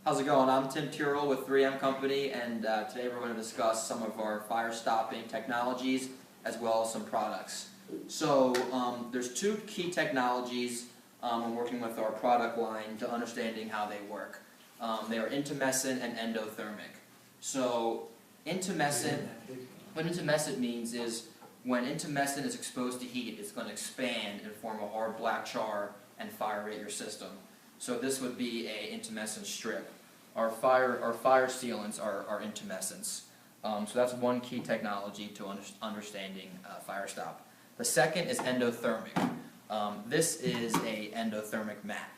How's it going? I'm Tim Tyrrell with 3M Company, and today we're going to discuss some of our fire stopping technologies as well as some products. So there's two key technologies when working with our product line to understanding how they work. They are intumescent and endothermic. So what intumescent means is when intumescent is exposed to heat, it's going to expand and form a hard black char and fire rate your system. So this would be a intumescent strip. Our fire sealants are intumescents. So that's one key technology to understanding fire stop. The second is endothermic. This is a endothermic mat.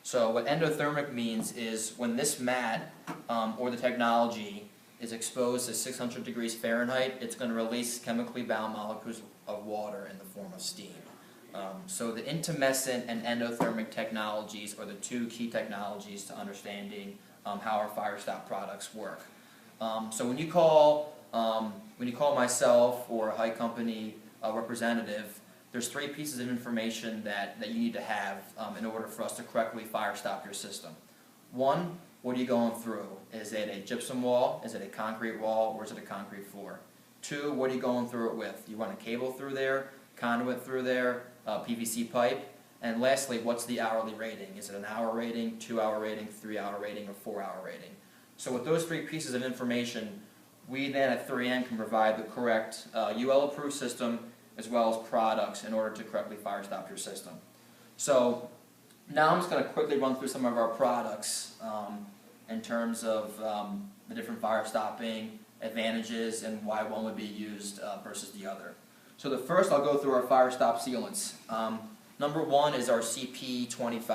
So what endothermic means is when this mat or the technology is exposed to 600 degrees Fahrenheit, it's going to release chemically bound molecules of water in the form of steam. So the intumescent and endothermic technologies are the two key technologies to understanding how our fire stop products work. So when you call myself or a high company representative, there's three pieces of information that you need to have in order for us to correctly fire stop your system. One, what are you going through? Is it a gypsum wall? Is it a concrete wall? Or is it a concrete floor? Two, what are you going through it with? You run a cable through there, conduit through there, PVC pipe, and lastly, what's the hourly rating? Is it an hour rating, 2 hour rating, 3 hour rating, or 4 hour rating? So with those three pieces of information, we then at 3M can provide the correct UL approved system as well as products in order to correctly fire stop your system. So now I'm just going to quickly run through some of our products in terms of the different fire stopping advantages and why one would be used versus the other. So the first, I'll go through our fire stop sealants. Number one is our CP25.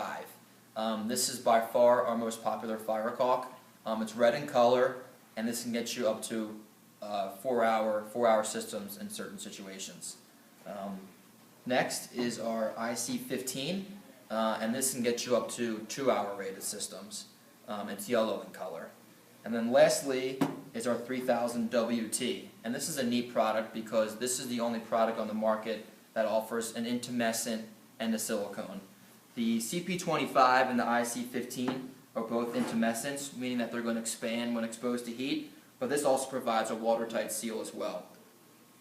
This is by far our most popular fire caulk. It's red in color, and this can get you up to 4 hour systems in certain situations. Next is our IC15, and this can get you up to 2 hour rated systems. It's yellow in color. And then lastly is our 3000 WT, and this is a neat product because this is the only product on the market that offers an intumescent and a silicone. The CP25 and the IC15 are both intumescents, meaning that they're going to expand when exposed to heat, but this also provides a watertight seal as well.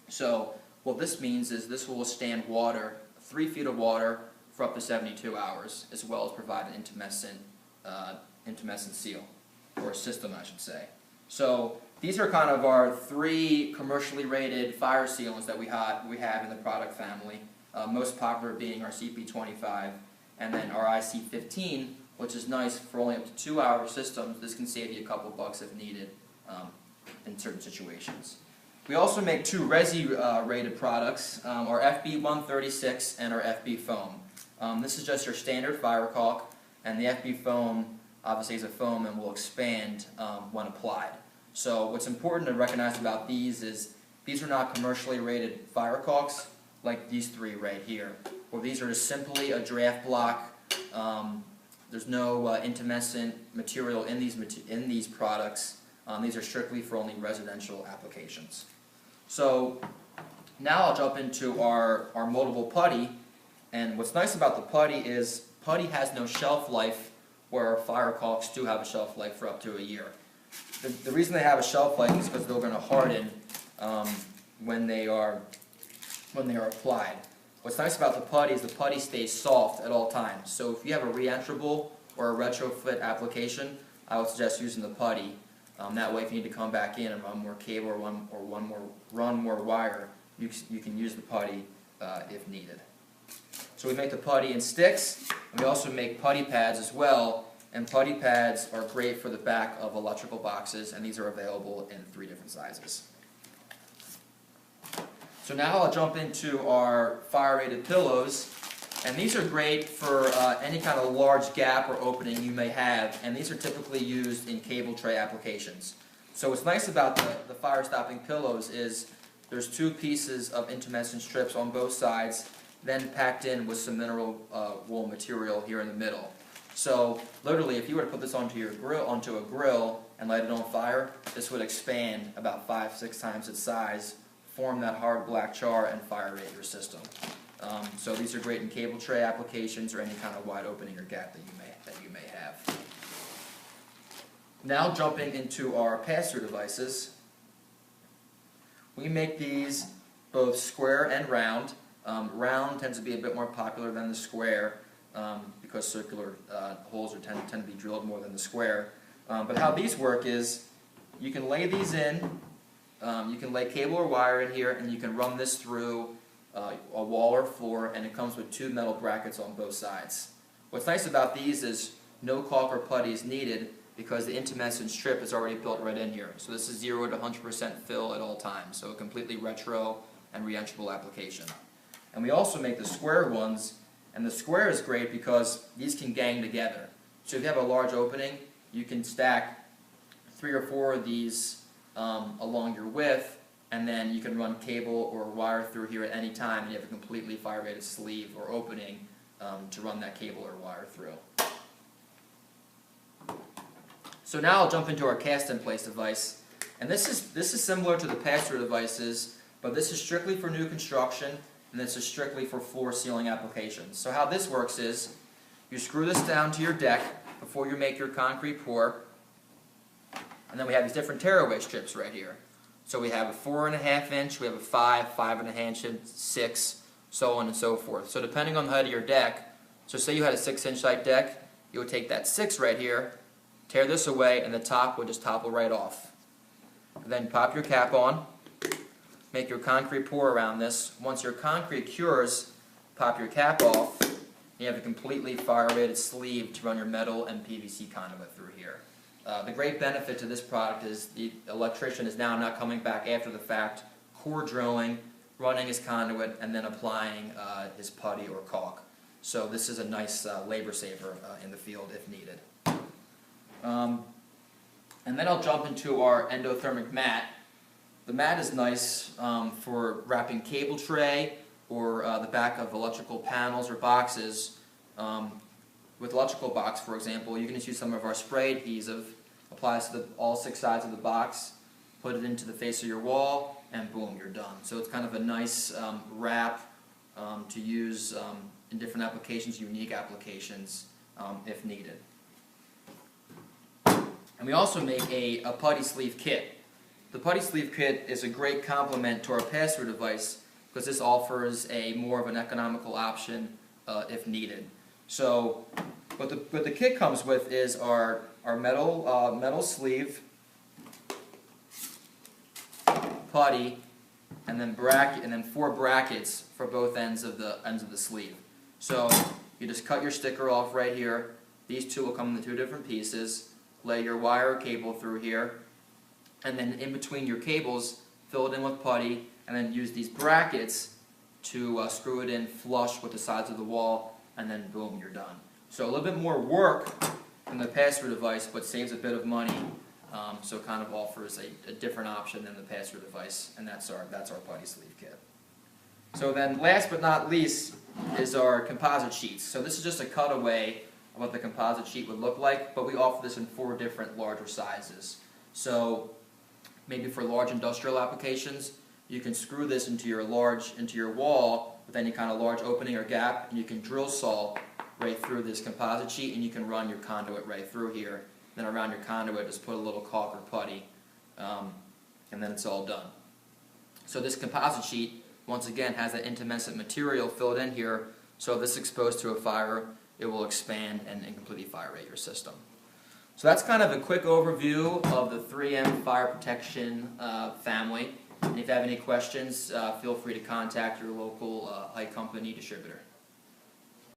So what this means is this will withstand water, 3 feet of water, for up to 72 hours, as well as provide an intumescent seal, or system I should say. So these are kind of our three commercially rated fire sealants that we have in the product family, most popular being our CP25 and then our IC15, which is nice for only up to 2 hour systems. This can save you a couple bucks if needed in certain situations. We also make two Resi rated products, our FB136 and our FB foam. This is just your standard fire caulk, and the FB foam obviously is a foam and will expand when applied. So what's important to recognize about these is these are not commercially rated fire caulks like these three right here. Well, these are just simply a draft block. There's no intumescent material in these products. These are strictly for only residential applications. So now I'll jump into our moldable putty. And what's nice about the putty is putty has no shelf life, where fire caulks do have a shelf life for up to a year. The reason they have a shelf life is because they're going to harden when they are applied. What's nice about the putty is the putty stays soft at all times. So if you have a re-enterable or a retrofit application, I would suggest using the putty. That way, if you need to come back in and run more cable or run more wire, you can use the putty if needed. So we make the putty in sticks, and we also make putty pads as well. And putty pads are great for the back of electrical boxes, and these are available in 3 different sizes. So now I'll jump into our fire-rated pillows, and these are great for any kind of large gap or opening you may have, and these are typically used in cable tray applications. So what's nice about the fire-stopping pillows is there's 2 pieces of intumescent strips on both sides, then packed in with some mineral wool material here in the middle. So literally, if you were to put this onto a grill and light it on fire, this would expand about 5-6 times its size, form that hard black char, and fire rate your system. So these are great in cable tray applications or any kind of wide opening or gap that you may have. Now jumping into our pass-through devices, we make these both square and round. Round tends to be a bit more popular than the square because circular holes tend to be drilled more than the square. But how these work is you can lay these in, you can lay cable or wire in here, and you can run this through a wall or floor, and it comes with 2 metal brackets on both sides. What's nice about these is no caulk or putty is needed because the intumescent strip is already built right in here. So this is 0 to 100% fill at all times, so a completely retro and re-entrable application. And we also make the square ones, and the square is great because these can gang together. So if you have a large opening, you can stack 3 or 4 of these along your width, and then you can run cable or wire through here at any time, and you have a completely fire-rated sleeve or opening to run that cable or wire through. So now I'll jump into our cast-in-place device, and this is similar to the pass-through devices, but this is strictly for new construction, and this is strictly for floor ceiling applications. So how this works is you screw this down to your deck before you make your concrete pour, and then we have these different tearaway strips right here. So we have a 4.5 inch, we have a 5, 5.5 inch, 6, so on and so forth. So depending on the height of your deck, so say you had a 6-inch height deck, you would take that 6 right here, tear this away, and the top would just topple right off. Then pop your cap on, make your concrete pour around this. Once your concrete cures, pop your cap off, and you have a completely fire-rated sleeve to run your metal and PVC conduit through here. The great benefit to this product is the electrician is now not coming back after the fact, core drilling, running his conduit, and then applying his putty or caulk. So this is a nice labor saver in the field if needed. And then I'll jump into our endothermic mat. The mat is nice for wrapping cable tray or the back of electrical panels or boxes. With electrical box, for example, you can just use some of our spray adhesive, applies to all 6 sides of the box, put it into the face of your wall, and boom, you're done. So it's kind of a nice wrap to use in different applications, unique applications, if needed. And we also make a putty sleeve kit. The putty sleeve kit is a great complement to our pass-through device because this offers a more of an economical option if needed. So what the kit comes with is our metal sleeve, putty, and then 4 brackets for both ends of the sleeve. So you just cut your sticker off right here. These 2 will come in the 2 different pieces. Lay your wire or cable through here, and then in between your cables, fill it in with putty, and then use these brackets to screw it in flush with the sides of the wall, and then boom, you're done. So a little bit more work than the pass-through device, but saves a bit of money, so it kind of offers a different option than the pass-through device, and that's our putty sleeve kit. So then last but not least is our composite sheets. So this is just a cutaway of what the composite sheet would look like, but we offer this in 4 different larger sizes. So maybe for large industrial applications, you can screw this into your wall with any kind of large opening or gap, and you can drill saw right through this composite sheet, and you can run your conduit right through here. Then around your conduit, just put a little caulk or putty, and then it's all done. So this composite sheet, once again, has that intumescent material filled in here, so if this is exposed to a fire, it will expand and completely fire rate your system. So that's kind of a quick overview of the 3M fire protection family. And if you have any questions, feel free to contact your local High Company distributor.